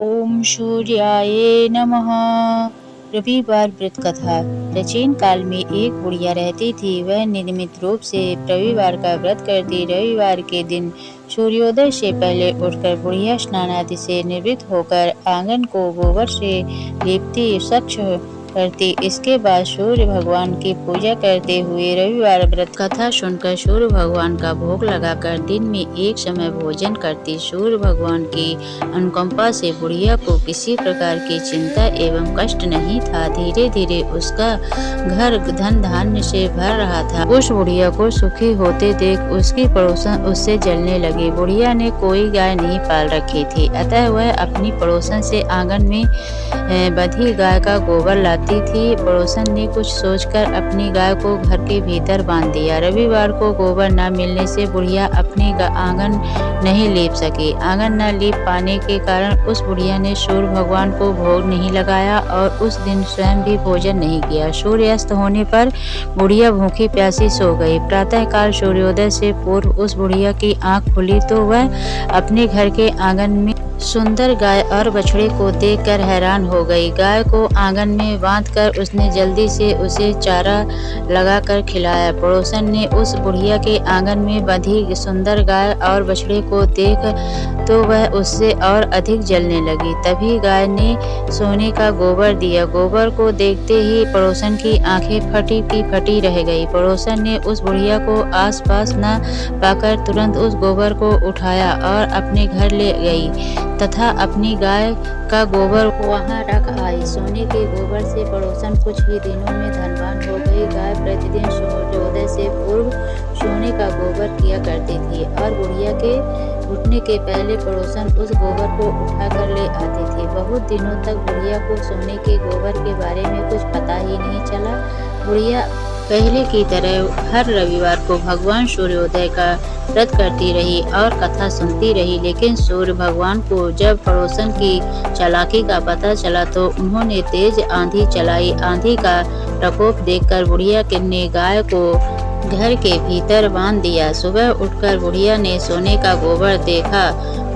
ओम सूर्याय नमः। रविवार व्रत कथा। प्राचीन काल में एक बुढ़िया रहती थी। वह नियमित रूप से रविवार का व्रत करती। रविवार के दिन सूर्योदय से पहले उठकर बुढ़िया स्नान आदि से निवृत्त होकर आंगन को गोबर से लीपती, स्वच्छ करती। इसके बाद सूर्य भगवान की पूजा करते हुए रविवार व्रत कथा सुनकर सूर्य भगवान का भोग लगाकर दिन में एक समय भोजन करती। सूर्य भगवान की अनुकंपा से बुढ़िया को किसी प्रकार की चिंता एवं कष्ट नहीं था। धीरे धीरे उसका घर धन धान्य से भर रहा था। उस बुढ़िया को सुखी होते देख उसकी पड़ोसन उससे जलने लगी। बुढ़िया ने कोई गाय नहीं पाल रखी थी, अतः वह अपनी पड़ोसन से आंगन में बंधी गाय का गोबर लाती थी। पड़ोसन ने कुछ सोचकर अपनी गाय को घर के भीतर बांध दिया। रविवार को गोबर न मिलने से बुढ़िया अपनी आंगन नहीं लीप सकी। आंगन न लीप पाने के कारण उस बुढ़िया ने सूर्य भगवान को भोग नहीं लगाया और उस दिन स्वयं भी भोजन नहीं किया। सूर्यास्त होने पर बुढ़िया भूखी प्यासी सो गई। प्रातःकाल सूर्योदय से पूर्व उस बुढ़िया की आंख खुली तो वह अपने घर के आंगन में सुंदर गाय और बछड़े को देखकर हैरान हो गई। गाय को आंगन में बांधकर उसने जल्दी से उसे चारा लगाकर खिलाया। पड़ोसन ने उस बुढ़िया के आंगन में बंधी सुंदर गाय और बछड़े को देख तो वह उससे और अधिक जलने लगी। तभी गाय ने सोने का गोबर दिया। गोबर को देखते ही पड़ोसन की आंखें फटी की फटी रह गई। पड़ोसन ने उस बुढ़िया को आसपास न पाकर तुरंत उस गोबर को उठाया और अपने घर ले गई तथा अपनी गाय का गोबर वहां रख आई। सोने के गोबर से पड़ोसन कुछ ही दिनों में धनवान हो गई। गाय प्रतिदिन सूर्योदय से पूर्व सोने का गोबर किया करती थी और बुढ़िया के उठने के पहले पड़ोसन उस गोबर को उठाकर ले आती थी। बहुत दिनों तक बुढ़िया को सोने के गोबर के बारे में कुछ पता ही नहीं चला। बुढ़िया पहले की तरह हर रविवार को भगवान सूर्योदय का व्रत करती रही और कथा सुनती रही। लेकिन सूर्य भगवान को जब पड़ोसन की चालाकी का पता चला तो उन्होंने तेज आंधी चलाई। आंधी का प्रकोप देखकर बुढ़िया ने गाय को घर के भीतर बांध दिया। सुबह उठकर बुढ़िया ने सोने का गोबर देखा,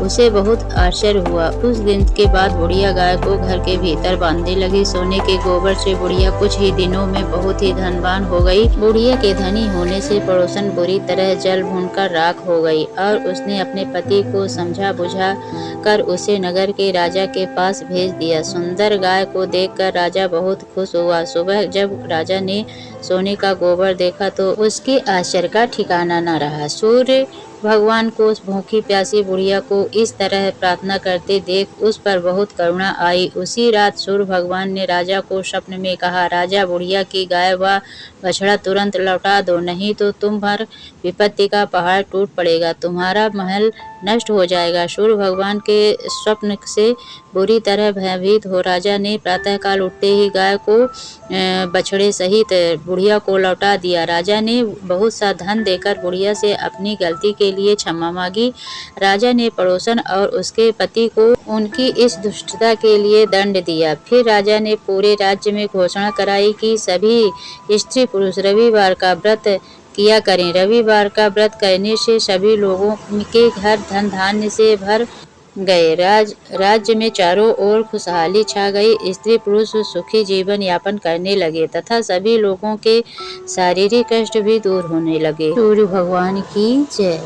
उसे बहुत आश्चर्य हुआ। उस दिन के बाद बुढ़िया गाय को घर के भीतर बांधने लगी। सोने के गोबर से बुढ़िया कुछ ही दिनों में बहुत ही धनवान हो गई। बुढ़िया के धनी होने से पड़ोसन बुरी तरह जल भूनकर राख हो गई और उसने अपने पति को समझा बुझा कर उसे नगर के राजा के पास भेज दिया। सुंदर गाय को देखकर राजा बहुत खुश हुआ। सुबह जब राजा ने सोने का गोबर देखा तो उसके आश्चर्य का ठिकाना न रहा। सूर्य भगवान को उस भूखी प्यासी बुढ़िया को इस तरह प्रार्थना करते देख उस पर बहुत करुणा आई। उसी रात सूर्य भगवान ने राजा को स्वप्न में कहा, राजा, बुढ़िया की गाय व बछड़ा तुरंत लौटा दो, नहीं तो तुम पर विपत्ति का पहाड़ टूट पड़ेगा, तुम्हारा महल नष्ट हो जाएगा। सूर्य भगवान के स्वप्न से बुरी तरह भयभीत हो राजा ने प्रातःकाल उठते ही गाय को बछड़े सहित बुढ़िया को लौटा दिया। राजा ने बहुत सा धन देकर बुढ़िया से अपनी गलती के लिए क्षमा मांगी। राजा ने पड़ोसन और उसके पति को उनकी इस दुष्टता के लिए दंड दिया। फिर राजा ने पूरे राज्य में घोषणा कराई कि सभी स्त्री पुरुष रविवार का व्रत किया करें। रविवार का व्रत करने से सभी लोगों के घर धन धान्य से भर गए। राज्य में चारों ओर खुशहाली छा गई। स्त्री पुरुष सुखी जीवन यापन करने लगे तथा सभी लोगों के शारीरिक कष्ट भी दूर होने लगे। सूर्य भगवान की जय।